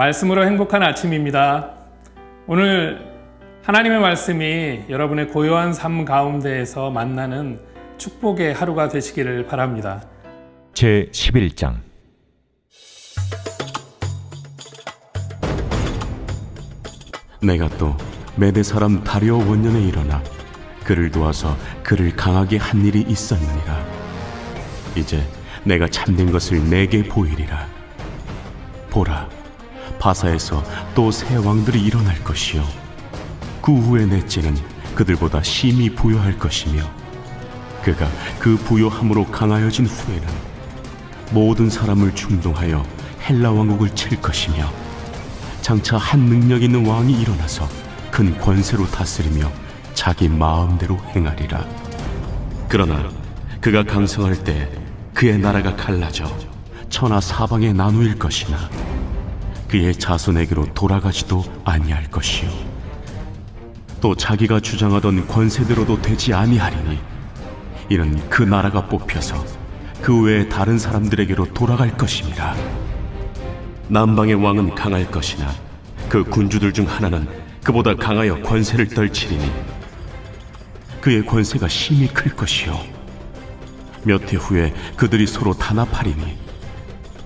말씀으로 행복한 아침입니다. 오늘 하나님의 말씀이 여러분의 고요한 삶 가운데에서 만나는 축복의 하루가 되시기를 바랍니다. 제 11장. 내가 또 메대 사람 다리오 원년에 일어나 그를 도와서 그를 강하게 한 일이 있었느니라. 이제 내가 참된 것을 내게 보이리라. 보라, 바사에서 또 새 왕들이 일어날 것이요 그 후에 넷째는 그들보다 심히 부요할 것이며 그가 그 부요함으로 강하여진 후에는 모든 사람을 충동하여 헬라 왕국을 칠 것이며 장차 한 능력 있는 왕이 일어나서 큰 권세로 다스리며 자기 마음대로 행하리라. 그러나 그가 강성할 때 그의 나라가 갈라져 천하 사방에 나누일 것이나 그의 자손에게로 돌아가지도 아니할 것이요 또 자기가 주장하던 권세대로도 되지 아니하리니 이는 그 나라가 뽑혀서 그 외에 다른 사람들에게로 돌아갈 것임이라. 남방의 왕은 강할 것이나 그 군주들 중 하나는 그보다 강하여 권세를 떨치리니 그의 권세가 심히 클 것이요 몇 해 후에 그들이 서로 단합하리니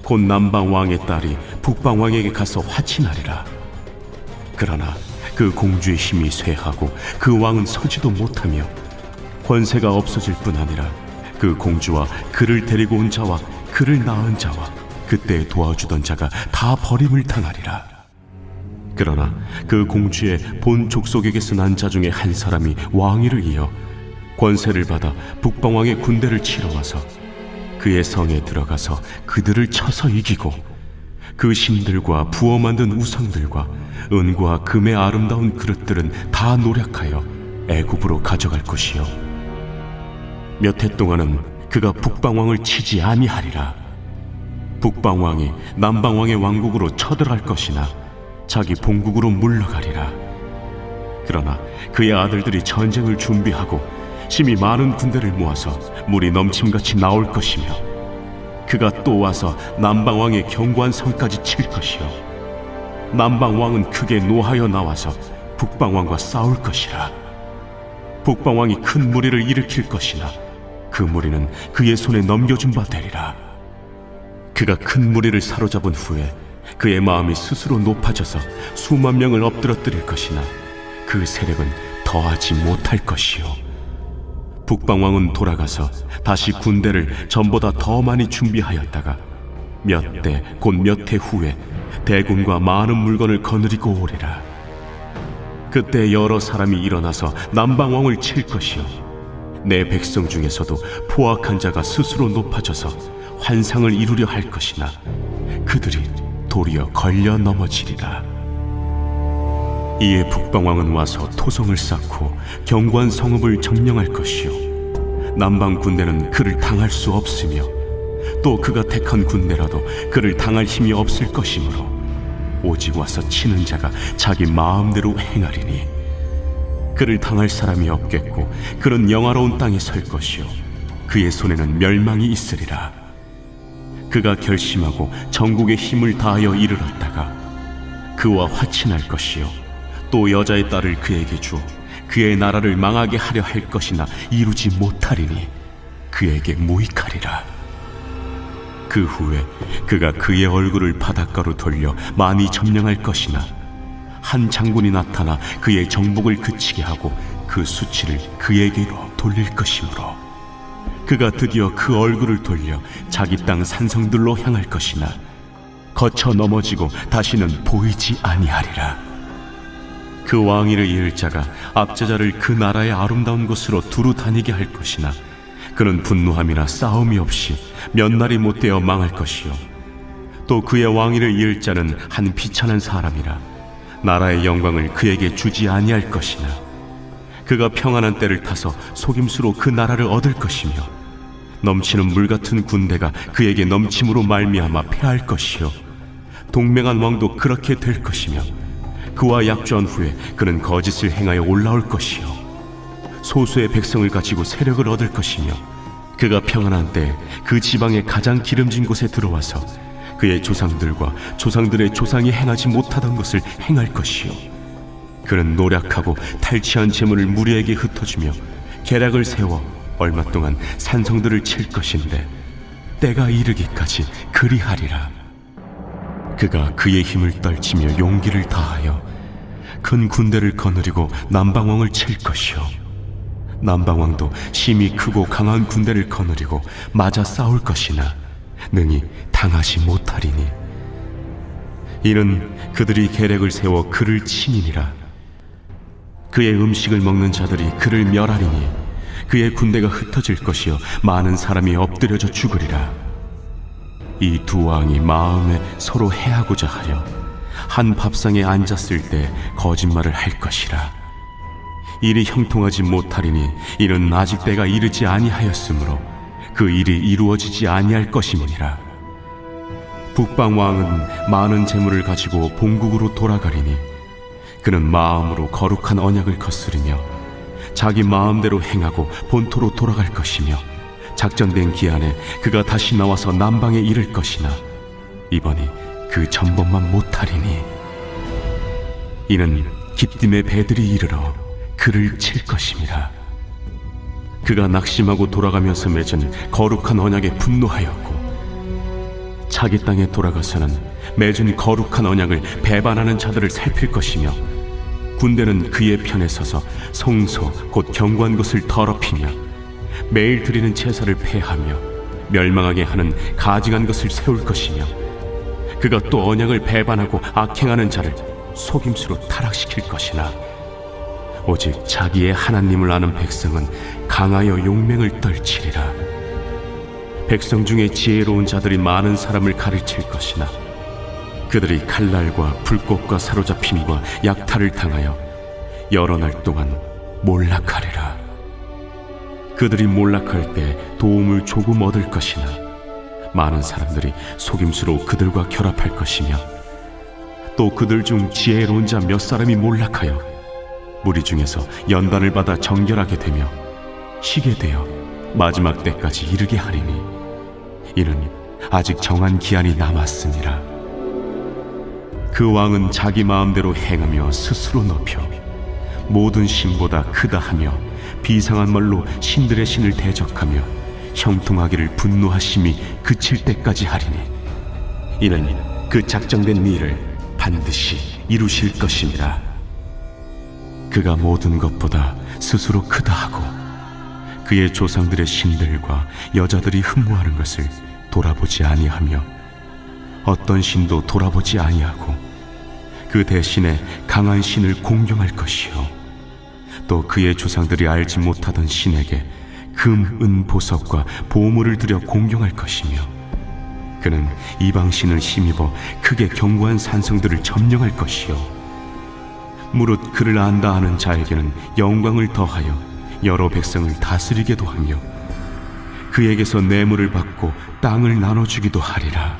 곧 남방 왕의 딸이 북방 왕에게 가서 화친하리라. 그러나 그 공주의 힘이 쇠하고 그 왕은 서지도 못하며 권세가 없어질 뿐 아니라 그 공주와 그를 데리고 온 자와 그를 낳은 자와 그때 도와주던 자가 다 버림을 당하리라. 그러나 그 공주의 본 족속에게서 난 자 중에 한 사람이 왕위를 이어 권세를 받아 북방 왕의 군대를 치러 와서 그의 성에 들어가서 그들을 쳐서 이기고 그 신들과 부어 만든 우상들과 은과 금의 아름다운 그릇들은 다 노략하여 애굽으로 가져갈 것이요 몇 해 동안은 그가 북방 왕을 치지 아니하리라. 북방 왕이 남방 왕의 왕국으로 쳐들어갈 것이나 자기 본국으로 물러가리라. 그러나 그의 아들들이 전쟁을 준비하고 심히 많은 군대를 모아서 물이 넘침같이 나올 것이며 그가 또 와서 남방 왕의 견고한 성까지 칠 것이요 남방 왕은 크게 노하여 나와서 북방 왕과 싸울 것이라. 북방 왕이 큰 무리를 일으킬 것이나 그 무리는 그의 손에 넘겨준 바 되리라. 그가 큰 무리를 사로잡은 후에 그의 마음이 스스로 높아져서 수만 명을 엎드러뜨릴 것이나 그 세력은 더하지 못할 것이요 북방 왕은 돌아가서 다시 군대를 전보다 더 많이 준비하였다가 몇 대 곧 몇 해 후에 대군과 많은 물건을 거느리고 오리라. 그때 여러 사람이 일어나서 남방 왕을 칠 것이요 내 백성 중에서도 포악한 자가 스스로 높아져서 환상을 이루려 할 것이나 그들이 도리어 걸려 넘어지리라. 이에 북방 왕은 와서 토성을 쌓고 견고한 성읍을 점령할 것이요 남방 군대는 그를 당할 수 없으며 또 그가 택한 군대라도 그를 당할 힘이 없을 것이므로 오직 와서 치는 자가 자기 마음대로 행하리니 그를 당할 사람이 없겠고 그는 영화로운 땅에 설 것이요 그의 손에는 멸망이 있으리라. 그가 결심하고 전국의 힘을 다하여 이르렀다가 그와 화친할 것이요 또 여자의 딸을 그에게 주어 그의 나라를 망하게 하려 할 것이나 이루지 못하리니 그에게 무익하리라. 그 후에 그가 그의 얼굴을 바닷가로 돌려 많이 점령할 것이나 한 장군이 나타나 그의 정복을 그치게 하고 그 수치를 그에게로 돌릴 것이므로 그가 드디어 그 얼굴을 돌려 자기 땅 산성들로 향할 것이나 거쳐 넘어지고 다시는 보이지 아니하리라. 그 왕위를 이을 자가 압제자를 그 나라의 아름다운 곳으로 두루 다니게 할 것이나 그는 분노함이나 싸움이 없이 몇 날이 못되어 망할 것이요 또 그의 왕위를 이을 자는 한 비천한 사람이라 나라의 영광을 그에게 주지 아니할 것이나 그가 평안한 때를 타서 속임수로 그 나라를 얻을 것이며 넘치는 물 같은 군대가 그에게 넘침으로 말미암아 패할 것이요 동맹한 왕도 그렇게 될 것이며 그와 약조한 후에 그는 거짓을 행하여 올라올 것이요 소수의 백성을 가지고 세력을 얻을 것이며 그가 평안한 때 그 지방의 가장 기름진 곳에 들어와서 그의 조상들과 조상들의 조상이 행하지 못하던 것을 행할 것이요 그는 노력하고 탈취한 재물을 무리에게 흩어주며 계략을 세워 얼마 동안 산성들을 칠 것인데 때가 이르기까지 그리하리라. 그가 그의 힘을 떨치며 용기를 다하여 큰 군대를 거느리고 남방왕을 칠 것이요 남방왕도 심히 크고 강한 군대를 거느리고 맞아 싸울 것이나 능히 당하지 못하리니 이는 그들이 계략을 세워 그를 침이니라. 그의 음식을 먹는 자들이 그를 멸하리니 그의 군대가 흩어질 것이요 많은 사람이 엎드려져 죽으리라. 이 두 왕이 마음에 서로 해하고자 하여 한 밥상에 앉았을 때 거짓말을 할 것이라. 일이 형통하지 못하리니 이는 아직 때가 이르지 아니하였으므로 그 일이 이루어지지 아니할 것임이니라. 북방 왕은 많은 재물을 가지고 본국으로 돌아가리니 그는 마음으로 거룩한 언약을 거스르며 자기 마음대로 행하고 본토로 돌아갈 것이며 작정된 기한에 그가 다시 나와서 남방에 이를 것이나 이번이 그 전번만 못하리니 이는 기띔의 배들이 이르러 그를 칠 것임이라. 그가 낙심하고 돌아가면서 맺은 거룩한 언약에 분노하였고 자기 땅에 돌아가서는 맺은 거룩한 언약을 배반하는 자들을 살필 것이며 군대는 그의 편에 서서 성소 곧 경고한 것을 더럽히며 매일 드리는 제사를 폐하며 멸망하게 하는 가증한 것을 세울 것이며 그가 또 언약을 배반하고 악행하는 자를 속임수로 타락시킬 것이나 오직 자기의 하나님을 아는 백성은 강하여 용맹을 떨치리라. 백성 중에 지혜로운 자들이 많은 사람을 가르칠 것이나 그들이 칼날과 불꽃과 사로잡힘과 약탈을 당하여 여러 날 동안 몰락하리라. 그들이 몰락할 때 도움을 조금 얻을 것이나 많은 사람들이 속임수로 그들과 결합할 것이며 또 그들 중 지혜로운 자 몇 사람이 몰락하여 무리 중에서 연단을 받아 정결하게 되며 쉬게 되어 마지막 때까지 이르게 하리니 이는 아직 정한 기한이 남았습니다. 그 왕은 자기 마음대로 행하며 스스로 높여 모든 신보다 크다 하며 비상한 말로 신들의 신을 대적하며 형통하기를 분노하심이 그칠 때까지 하리니 이는 그 작정된 일을 반드시 이루실 것입니다. 그가 모든 것보다 스스로 크다 하고 그의 조상들의 신들과 여자들이 흠모하는 것을 돌아보지 아니하며 어떤 신도 돌아보지 아니하고 그 대신에 강한 신을 공경할 것이요 또 그의 조상들이 알지 못하던 신에게 금, 은, 보석과 보물을 들여 공경할 것이며 그는 이방 신을 힘입어 크게 견고한 산성들을 점령할 것이요 무릇 그를 안다 하는 자에게는 영광을 더하여 여러 백성을 다스리게도 하며 그에게서 뇌물을 받고 땅을 나눠주기도 하리라.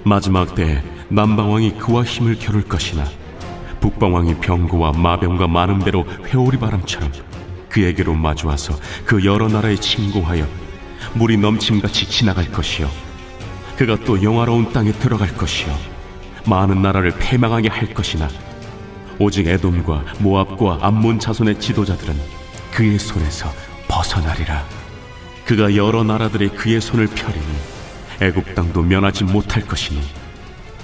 마지막 때에 남방왕이 그와 힘을 겨룰 것이나 북방왕이 병거와 마병과 많은 배로 회오리 바람처럼 그에게로 마주와서 그 여러 나라에 침공하여 물이 넘침같이 지나갈 것이요 그가 또 영화로운 땅에 들어갈 것이요 많은 나라를 패망하게 할 것이나 오직 에돔과 모압과 암몬 자손의 지도자들은 그의 손에서 벗어나리라. 그가 여러 나라들의 그의 손을 펴리니 애굽 땅도 면하지 못할 것이니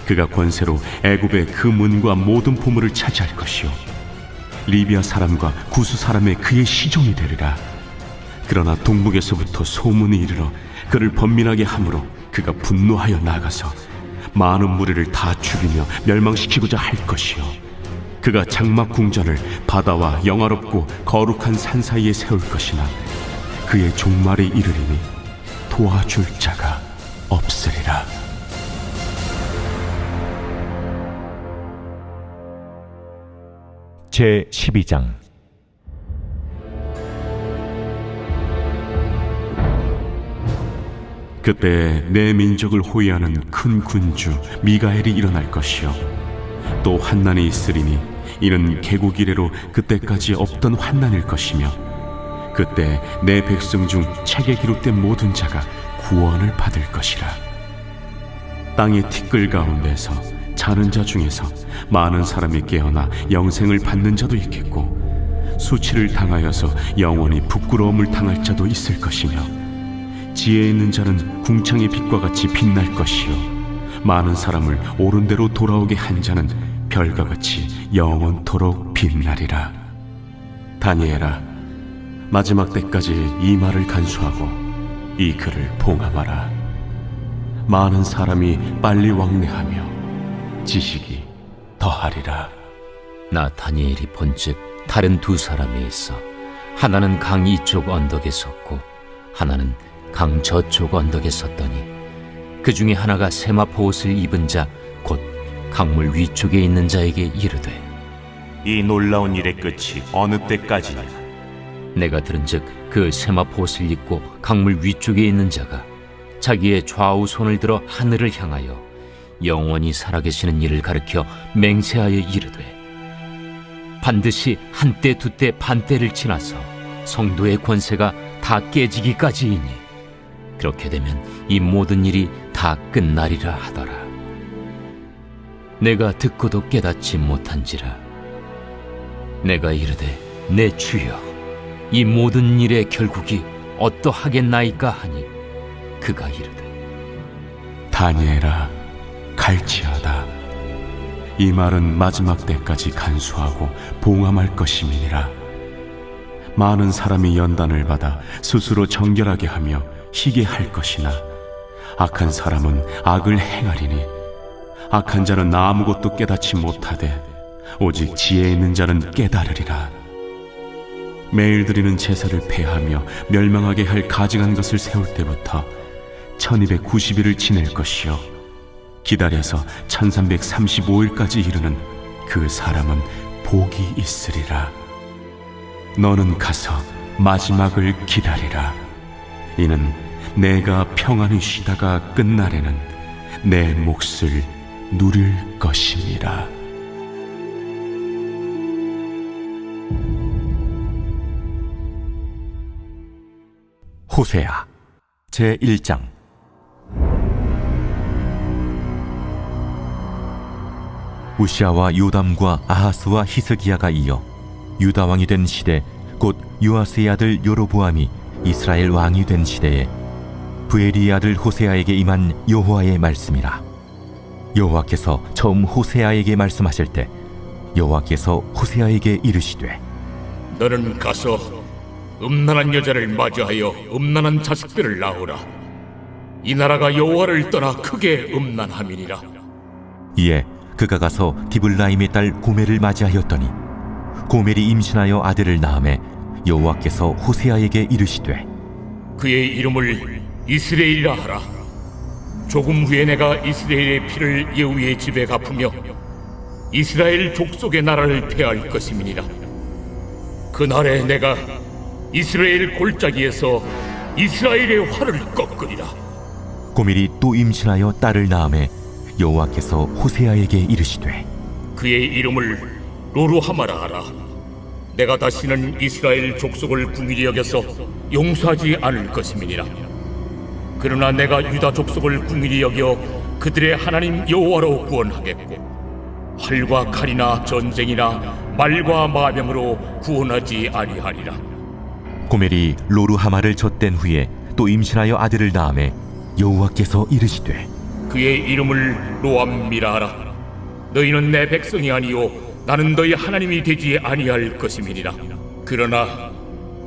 그가 권세로 애굽의 그 문과 모든 보물을 차지할 것이요 리비아 사람과 구스 사람의 그의 시종이 되리라. 그러나 동북에서부터 소문이 이르러 그를 번민하게 함으로 그가 분노하여 나가서 많은 무리를 다 죽이며 멸망시키고자 할 것이요 그가 장막 궁전을 바다와 영화롭고 거룩한 산 사이에 세울 것이나 그의 종말이 이르리니 도와줄 자가 없으리라. 제 12장. 그때 내 민족을 호위하는 큰 군주 미가엘이 일어날 것이요 또 환난이 있으리니 이는 개국 이래로 그때까지 없던 환난일 것이며 그때 내 백성 중 책에 기록된 모든 자가 구원을 받을 것이라. 땅의 티끌 가운데서 자는 자 중에서 많은 사람이 깨어나 영생을 받는 자도 있겠고, 수치를 당하여서 영원히 부끄러움을 당할 자도 있을 것이며, 지혜 있는 자는 궁창의 빛과 같이 빛날 것이요, 많은 사람을 옳은 대로 돌아오게 한 자는 별과 같이 영원토록 빛나리라. 다니엘아, 마지막 때까지 이 말을 간수하고 이 글을 봉함하라. 많은 사람이 빨리 왕래하며 지식이 더하리라. 나 다니엘이 본즉 다른 두 사람이 있어 하나는 강 이쪽 언덕에 섰고 하나는 강 저쪽 언덕에 섰더니 그 중에 하나가 세마포 옷을 입은 자 곧 강물 위쪽에 있는 자에게 이르되 이 놀라운 일의 끝이 어느 때까지냐? 내가 들은즉 그 세마포 옷을 입고 강물 위쪽에 있는 자가 자기의 좌우 손을 들어 하늘을 향하여 영원히 살아계시는 이를 가리켜 맹세하여 이르되 반드시 한때 두때 반때를 지나서 성도의 권세가 다 깨지기까지이니 그렇게 되면 이 모든 일이 다 끝나리라 하더라. 내가 듣고도 깨닫지 못한지라. 내가 이르되 내 주여 이 모든 일의 결국이 어떠하겠나이까 하니 그가 이르되 다니엘아, 갈지어다. 이 말은 마지막 때까지 간수하고 봉함할 것임이니라. 많은 사람이 연단을 받아 스스로 정결하게 하며 희게 할 것이나 악한 사람은 악을 행하리니 악한 자는 아무것도 깨닫지 못하되 오직 지혜 있는 자는 깨달으리라. 매일 드리는 제사를 폐하며 멸망하게 할 가증한 것을 세울 때부터 1290일을 지낼 것이요, 기다려서 1335일까지 이르는 그 사람은 복이 있으리라. 너는 가서 마지막을 기다리라. 이는 내가 평안히 쉬다가 끝날에는 내 몫을 누릴 것임이라. 호세아 제1장. 우시아와 요담과 아하스와 히스기야가 이어 유다 왕이 된 시대, 곧 요아스의 아들 여로보암이 이스라엘 왕이 된 시대에 부엘리의 아들 호세아에게 임한 여호와의 말씀이라. 여호와께서 처음 호세아에게 말씀하실 때 여호와께서 호세아에게 이르시되 너는 가서 음란한 여자를 맞이하여 음란한 자식들을 낳으라. 이 나라가 여호와를 떠나 크게 음란함이니라. 이에 그가 가서 디블라임의 딸 고멜을 맞이하였더니 고멜이 임신하여 아들을 낳음에 여호와께서 호세아에게 이르시되 그의 이름을 이스라엘이라 하라. 조금 후에 내가 이스라엘의 피를 예후의 집에 갚으며 이스라엘 족속의 나라를 폐할 것임이니라. 그날에 내가 이스라엘 골짜기에서 이스라엘의 활을 꺾으리라. 고멜이 또 임신하여 딸을 낳음에 여호와께서 호세아에게 이르시되 그의 이름을 로루하마라 하라. 내가 다시는 이스라엘 족속을 궁일이 여겨서 용서하지 않을 것임이니라. 그러나 내가 유다 족속을 궁일이 여겨 그들의 하나님 여호와로 구원하겠고 활과 칼이나 전쟁이나 말과 마병으로 구원하지 아니하리라. 고멜이 로루하마를 젖댄 후에 또 임신하여 아들을 낳음에 여호와께서 이르시되 그의 이름을 로암미라 하라. 너희는 내 백성이 아니요 나는 너희 하나님이 되지 아니할 것임이니라. 그러나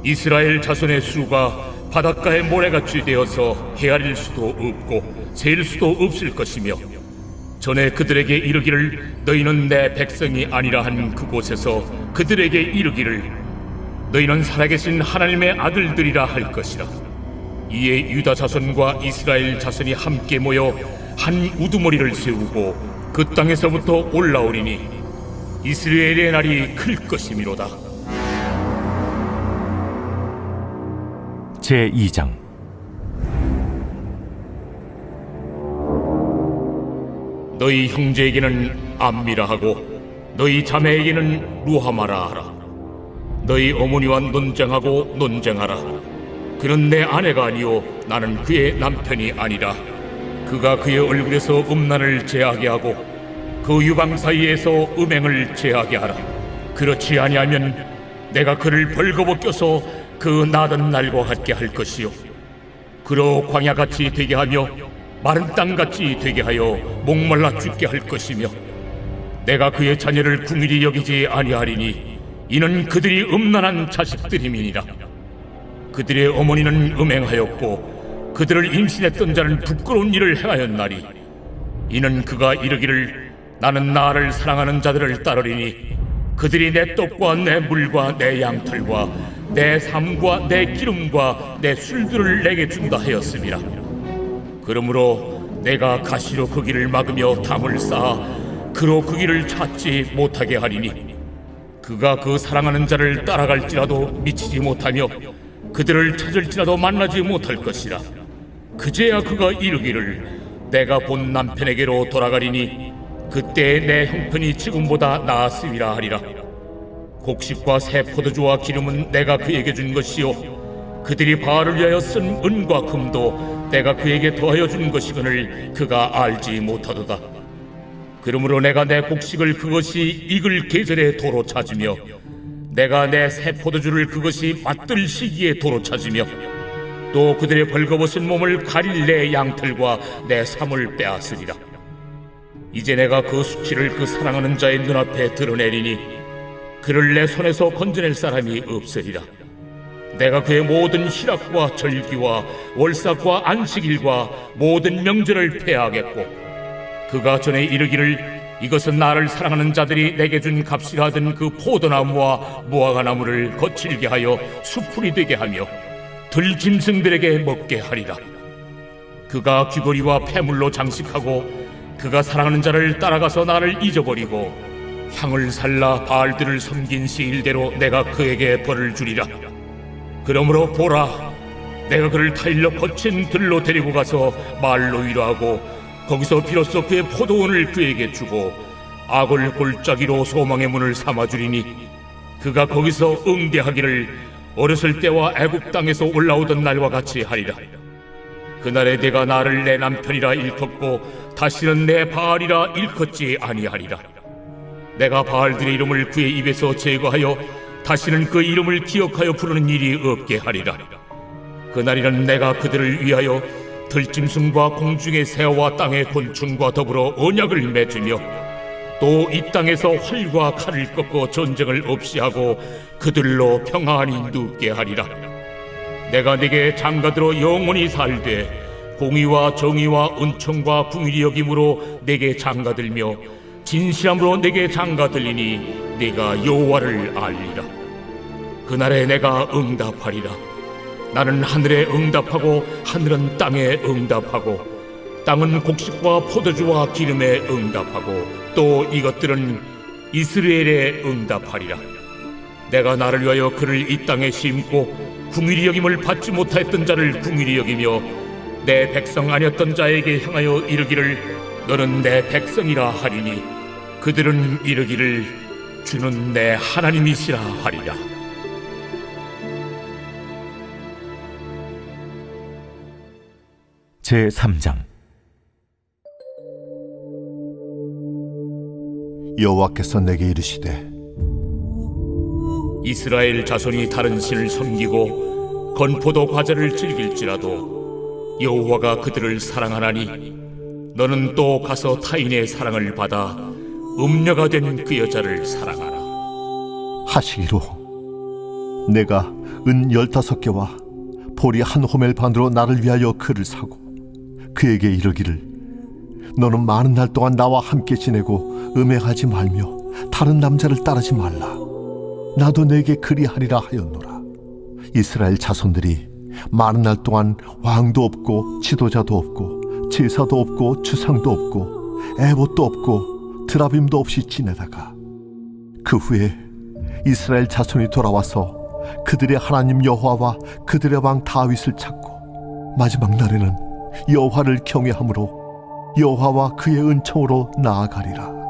이스라엘 자손의 수가 바닷가에 모래같이 되어서 헤아릴 수도 없고 셀 수도 없을 것이며 전에 그들에게 이르기를 너희는 내 백성이 아니라 한 그곳에서 그들에게 이르기를 너희는 살아계신 하나님의 아들들이라 할 것이라. 이에 유다 자손과 이스라엘 자손이 함께 모여 한 우두머리를 세우고 그 땅에서부터 올라오리니 이스라엘의 날이 클 것이미로다. 제2장. 너희 형제에게는 암미라 하고 너희 자매에게는 루하마라 하라. 너희 어머니와 논쟁하고 논쟁하라. 그는 내 아내가 아니요 나는 그의 남편이 아니라 그가 그의 얼굴에서 음란을 제하게 하고 그 유방 사이에서 음행을 제하게 하라. 그렇지 아니하면 내가 그를 벌거벗겨서 그 나던 날과 같게 할 것이요 그로 광야같이 되게 하며 마른 땅같이 되게 하여 목말라 죽게 할 것이며 내가 그의 자녀를 궁일이 여기지 아니하리니 이는 그들이 음란한 자식들임이니라. 그들의 어머니는 음행하였고 그들을 임신했던 자는 부끄러운 일을 행하였나니 이는 그가 이르기를 나는 나를 사랑하는 자들을 따르리니 그들이 내 떡과 내 물과 내 양털과 내 삶과 내 기름과 내 술들을 내게 준다 하였습니다. 그러므로 내가 가시로 그 길을 막으며 담을 쌓아 그로 그 길을 찾지 못하게 하리니 그가 그 사랑하는 자를 따라갈지라도 미치지 못하며 그들을 찾을지라도 만나지 못할 것이라. 그제야 그가 이르기를 내가 본 남편에게로 돌아가리니 그때 내 형편이 지금보다 나았음이라 하리라. 곡식과 새 포도주와 기름은 내가 그에게 준 것이요 그들이 바알을 위하여 쓴 은과 금도 내가 그에게 더하여 준 것이거늘 그가 알지 못하도다. 그러므로 내가 내 곡식을 그것이 익을 계절에 도로 찾으며 내가 내 새 포도주를 그것이 맛들 시기에 도로 찾으며 또 그들의 벌거벗은 몸을 가릴 내 양털과 내 삶을 빼앗으리라. 이제 내가 그 수치를 그 사랑하는 자의 눈앞에 드러내리니 그를 내 손에서 건져낼 사람이 없으리라. 내가 그의 모든 희락과 절기와 월삭과 안식일과 모든 명절을 폐하겠고 그가 전에 이르기를 이것은 나를 사랑하는 자들이 내게 준 값이라 하던 그 포도나무와 무화과나무를 거칠게 하여 수풀이 되게 하며 들짐승들에게 먹게 하리라. 그가 귀걸이와 폐물로 장식하고 그가 사랑하는 자를 따라가서 나를 잊어버리고 향을 살라 바알들을 섬긴 시일대로 내가 그에게 벌을 주리라. 그러므로 보라, 내가 그를 타일러 거친 들로 데리고 가서 말로 위로하고 거기서 비로소 그의 포도원을 그에게 주고 악을 골짜기로 소망의 문을 삼아주리니 그가 거기서 응대하기를 어렸을 때와 애국 땅에서 올라오던 날과 같이 하리라. 그날에 내가 나를 내 남편이라 일컫고 다시는 내 바알이라 일컫지 아니하리라. 내가 바알들의 이름을 그의 입에서 제거하여 다시는 그 이름을 기억하여 부르는 일이 없게 하리라. 그날에는 내가 그들을 위하여 들짐승과 공중의 새와 땅의 곤충과 더불어 언약을 맺으며 또 이 땅에서 활과 칼을 꺾고 전쟁을 없이 하고 그들로 평안히 눕게 하리라. 내가 네게 장가들어 영원히 살되 공의와 정의와 은총과 긍휼히 여김으로 네게 장가들며 진실함으로 네게 장가들리니 네가 여호와를 알리라. 그날에 내가 응답하리라. 나는 하늘에 응답하고 하늘은 땅에 응답하고 땅은 곡식과 포도주와 기름에 응답하고 또 이것들은 이스라엘에 응답하리라. 내가 나를 위하여 그를 이 땅에 심고 긍휼히 여김을 받지 못하였던 자를 긍휼히 여기며 내 백성 아니었던 자에게 향하여 이르기를 너는 내 백성이라 하리니 그들은 이르기를 주는 내 하나님이시라 하리라. 제3장. 여호와께서 내게 이르시되 이스라엘 자손이 다른 신을 섬기고 건포도 과자를 즐길지라도 여호와가 그들을 사랑하나니 너는 또 가서 타인의 사랑을 받아 음녀가 된 그 여자를 사랑하라. 하시기로 내가 은 15개와 보리 한 호멜 반으로 나를 위하여 그를 사고 그에게 이르기를 너는 많은 날 동안 나와 함께 지내고 음행하지 말며 다른 남자를 따르지 말라. 나도 내게 그리하리라 하였노라. 이스라엘 자손들이 많은 날 동안 왕도 없고 지도자도 없고 제사도 없고 주상도 없고 에봇도 없고 드라빔도 없이 지내다가 그 후에 이스라엘 자손이 돌아와서 그들의 하나님 여호와와 그들의 왕 다윗을 찾고 마지막 날에는 여호와를 경외함으로 여호와와 그의 은총으로 나아가리라.